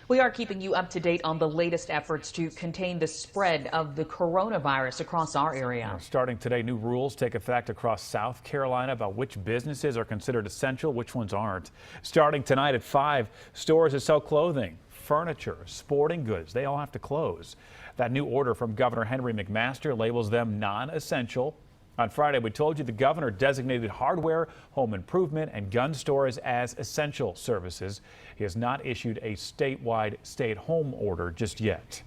We are keeping you up to date on the latest efforts to contain the spread of the coronavirus across our area. Starting today, new rules take effect across South Carolina about which businesses are considered essential, which ones aren't. Starting tonight at 5, stores that sell clothing, furniture, sporting goods, they all have to close. That new order from Governor Henry McMaster labels them non-essential. On Friday, we told you the governor designated hardware, home improvement, and gun stores as essential services. He has not issued a statewide stay-at-home order just yet.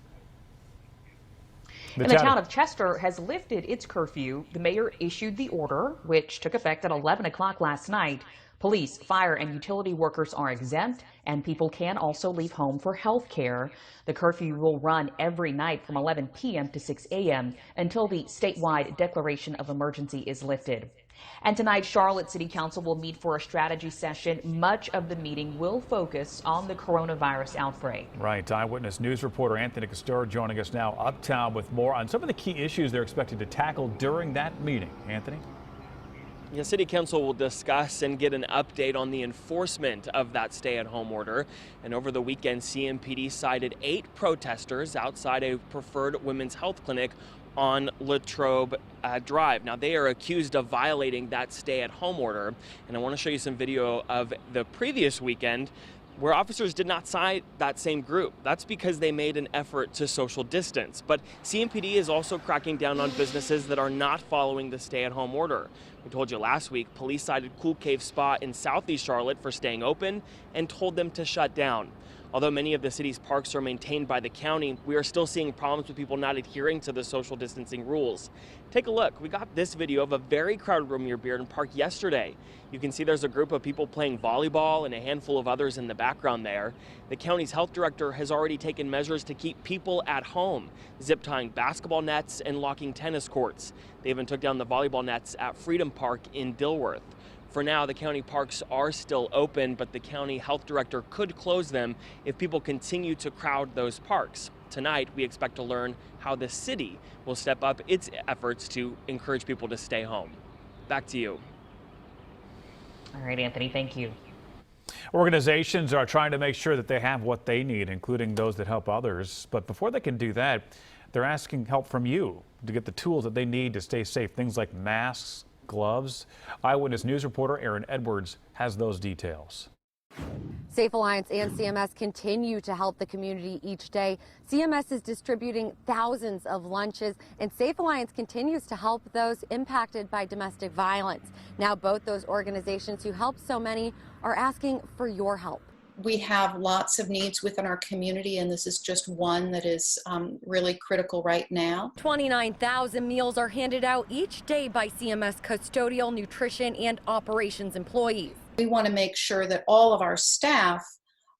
The town of Chester has lifted its curfew. The mayor issued the order, which took effect at 11 o'clock last night. Police, fire, and utility workers are exempt, and people can also leave home for health care. The curfew will run every night from 11 p.m. to 6 a.m. until the statewide declaration of emergency is lifted. And tonight, Charlotte City Council will meet for a strategy session. Much of the meeting will focus on the coronavirus outbreak. Right. Eyewitness News reporter Anthony Castor joining us now uptown with more on some of the key issues they're expected to tackle during that meeting. Anthony? The City Council will discuss and get an update on the enforcement of that stay-at-home order. And over the weekend, CMPD cited 8 protesters outside a Preferred Women's Health Clinic on Latrobe Drive. Now, they are accused of violating that stay-at-home order. And I want to show you some video of the previous weekend where officers did not cite that same group. That's because they made an effort to social distance. But CMPD is also cracking down on businesses that are not following the stay-at-home order. We told you last week, police cited Cool Cave Spa in Southeast Charlotte for staying open and told them to shut down. Although many of the city's parks are maintained by the county, we are still seeing problems with people not adhering to the social distancing rules. Take a look. We got this video of a very crowded Romeo Bearden Park yesterday. You can see there's a group of people playing volleyball and a handful of others in the background there. The county's health director has already taken measures to keep people at home, zip tying basketball nets and locking tennis courts. They even took down the volleyball nets at Freedom Park in Dilworth. For now, the county parks are still open, but the county health director could close them if people continue to crowd those parks. Tonight, we expect to learn how the city will step up its efforts to encourage people to stay home. Back to you. All right, Anthony, thank you. Organizations are trying to make sure that they have what they need, including those that help others. But before they can do that, they're asking help from you to get the tools that they need to stay safe, things like masks, gloves. Eyewitness News reporter Aaron Edwards has those details. Safe Alliance and CMS continue to help the community each day. CMS is distributing thousands of lunches, and Safe Alliance continues to help those impacted by domestic violence. Now, both those organizations who help so many are asking for your help. We have lots of needs within our community, and this is just one that is really critical right now. 29,000 meals are handed out each day by CMS custodial, nutrition, and operations employees. We want to make sure that all of our staff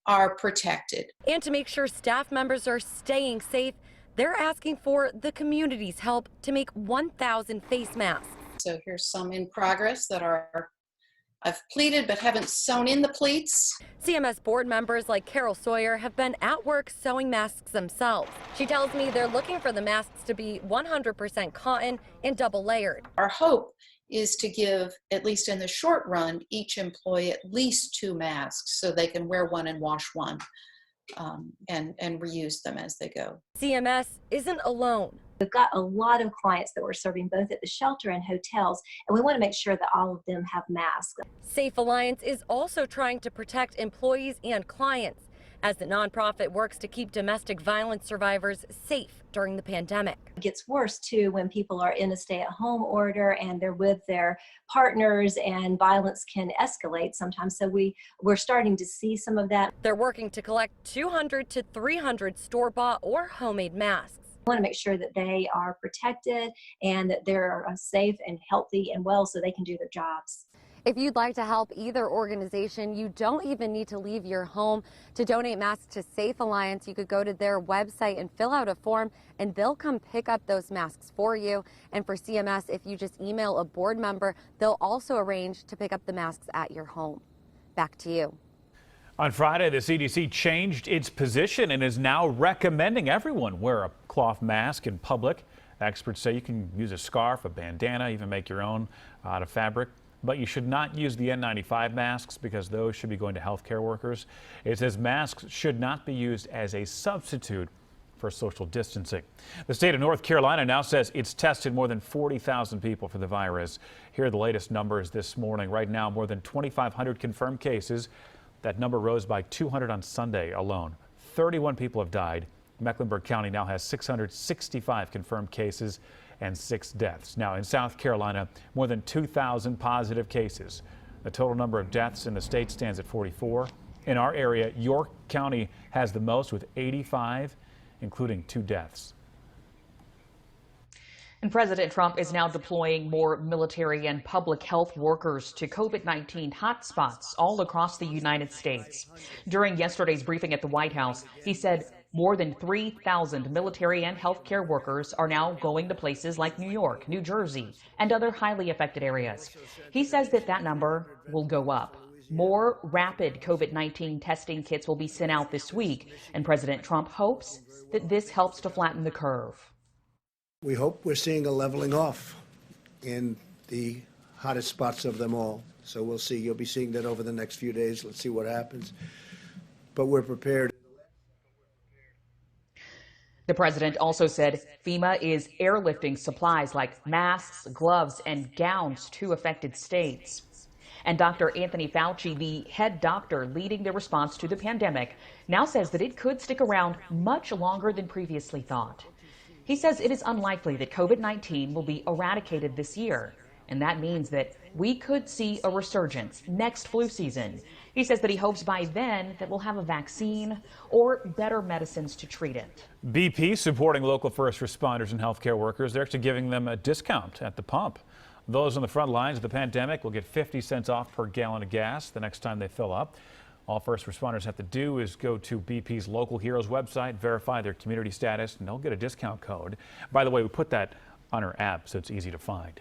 are protected. And to make sure staff members are staying safe, they're asking for the community's help to make 1,000 face masks. So here's some in progress that I've pleated but haven't sewn in the pleats. CMS board members like Carol Sawyer have been at work sewing masks themselves. She tells me they're looking for the masks to be 100% cotton and double layered. Our hope is to give, at least in the short run, each employee at least 2 masks so they can wear one and wash one and reuse them as they go. CMS isn't alone. We've got a lot of clients that we're serving both at the shelter and hotels, and we want to make sure that all of them have masks. Safe Alliance is also trying to protect employees and clients as the nonprofit works to keep domestic violence survivors safe during the pandemic. It gets worse too when people are in a stay-at-home order and they're with their partners, and violence can escalate sometimes. So we're starting to see some of that. They're working to collect 200 to 300 store-bought or homemade masks. We want to make sure that they are protected and that they're safe and healthy and well so they can do their jobs. If you'd like to help either organization, you don't even need to leave your home. To donate masks to Safe Alliance, you could go to their website and fill out a form, and they'll come pick up those masks for you. And for CMS, if you just email a board member, they'll also arrange to pick up the masks at your home. Back to you. On Friday, the CDC changed its position and is now recommending everyone wear a cloth mask in public. Experts say you can use a scarf, a bandana, even make your own out of fabric. but you should not use the N95 masks because those should be going to healthcare workers. It says masks should not be used as a substitute for social distancing. The state of North Carolina now says it's tested more than 40,000 people for the virus. Here are the latest numbers this morning. Right now, more than 2,500 confirmed cases. That number rose by 200 on Sunday alone. 31 people have died. Mecklenburg County now has 665 confirmed cases and 6 deaths. Now in South Carolina, more than 2,000 positive cases. The total number of deaths in the state stands at 44. In our area, York County has the most with 85, including 2 deaths. And President Trump is now deploying more military and public health workers to COVID-19 hotspots all across the United States. During yesterday's briefing at the White House, he said more than 3,000 military and healthcare workers are now going to places like New York, New Jersey, and other highly affected areas. He says that number will go up. More rapid COVID-19 testing kits will be sent out this week, and President Trump hopes that this helps to flatten the curve. We hope we're seeing a leveling off in the hottest spots of them all. So we'll see. You'll be seeing that over the next few days. Let's see what happens. But we're prepared. The president also said FEMA is airlifting supplies like masks, gloves, and gowns to affected states. And Dr. Anthony Fauci, the head doctor leading the response to the pandemic, now says that it could stick around much longer than previously thought. He says it is unlikely that COVID-19 will be eradicated this year, and that means that we could see a resurgence next flu season. He says that he hopes by then that we'll have a vaccine or better medicines to treat it. BP supporting local first responders and healthcare workers. They're actually giving them a discount at the pump. Those on the front lines of the pandemic will get 50 cents off per gallon of gas the next time they fill up. All first responders have to do is go to BP's Local Heroes website, verify their community status, and they'll get a discount code. By the way, we put that on our app so it's easy to find.